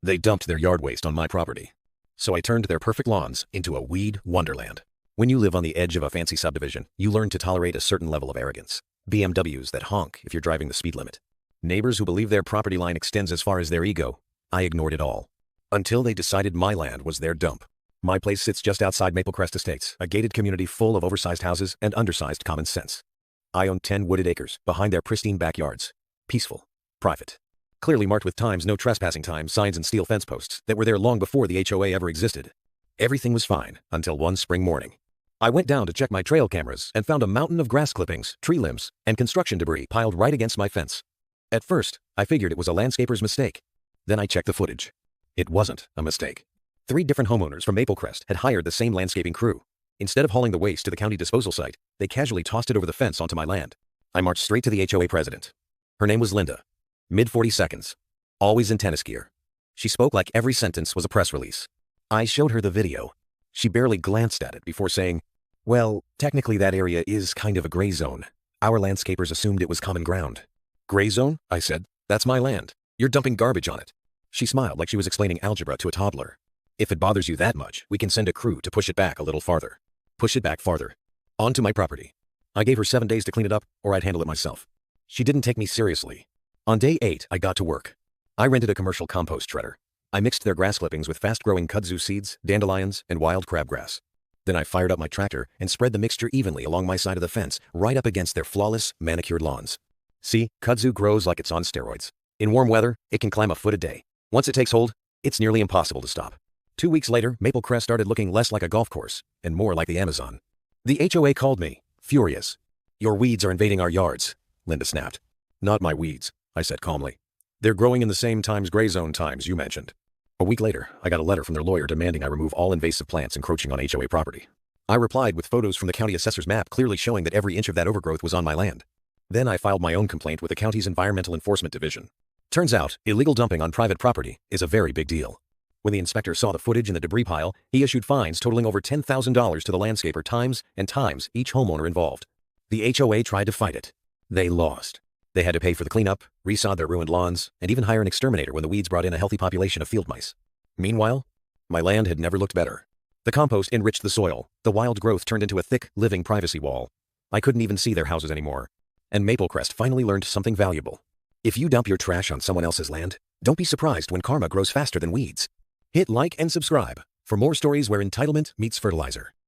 They dumped their yard waste on my property. So I turned their perfect lawns into a weed wonderland. When you live on the edge of a fancy subdivision, you learn to tolerate a certain level of arrogance. BMWs that honk if you're driving the speed limit. Neighbors who believe their property line extends as far as their ego. I ignored it all. Until they decided my land was their dump. My place sits just outside Maplecrest Estates, a gated community full of oversized houses and undersized common sense. I own 10 wooded acres behind their pristine backyards. Peaceful. Private. Clearly marked with times no trespassing time signs and steel fence posts that were there long before the HOA ever existed. Everything was fine until one spring morning. I went down to check my trail cameras and found a mountain of grass clippings, tree limbs, and construction debris piled right against my fence. At first, I figured it was a landscaper's mistake. Then I checked the footage. It wasn't a mistake. 3 different homeowners from Maplecrest had hired the same landscaping crew. Instead of hauling the waste to the county disposal site, they casually tossed it over the fence onto my land. I marched straight to the HOA president. Her name was Linda. Mid-40 seconds. Always in tennis gear. She spoke like every sentence was a press release. I showed her the video. She barely glanced at it before saying, "Well, technically that area is kind of a gray zone. Our landscapers assumed it was common ground." "Gray zone?" I said. "That's my land. You're dumping garbage on it." She smiled like she was explaining algebra to a toddler. "If it bothers you that much, we can send a crew to push it back a little farther." Push it back farther. Onto my property. I gave her 7 days to clean it up, or I'd handle it myself. She didn't take me seriously. On day 8, I got to work. I rented a commercial compost shredder. I mixed their grass clippings with fast-growing kudzu seeds, dandelions, and wild crabgrass. Then I fired up my tractor and spread the mixture evenly along my side of the fence, right up against their flawless, manicured lawns. See, kudzu grows like it's on steroids. In warm weather, it can climb a foot a day. Once it takes hold, it's nearly impossible to stop. 2 weeks later, Maplecrest started looking less like a golf course and more like the Amazon. The HOA called me, furious. "Your weeds are invading our yards," Linda snapped. "Not my weeds," I said calmly. "They're growing in the same gray zone times you mentioned." A week later, I got a letter from their lawyer demanding I remove all invasive plants encroaching on HOA property. I replied with photos from the county assessor's map clearly showing that every inch of that overgrowth was on my land. Then I filed my own complaint with the county's Environmental Enforcement Division. Turns out, illegal dumping on private property is a very big deal. When the inspector saw the footage in the debris pile, he issued fines totaling over $10,000 to the landscaper times each homeowner involved. The HOA tried to fight it. They lost. They had to pay for the cleanup, resod their ruined lawns, and even hire an exterminator when the weeds brought in a healthy population of field mice. Meanwhile, my land had never looked better. The compost enriched the soil. The wild growth turned into a thick, living privacy wall. I couldn't even see their houses anymore. And Maplecrest finally learned something valuable. If you dump your trash on someone else's land, don't be surprised when karma grows faster than weeds. Hit like and subscribe for more stories where entitlement meets fertilizer.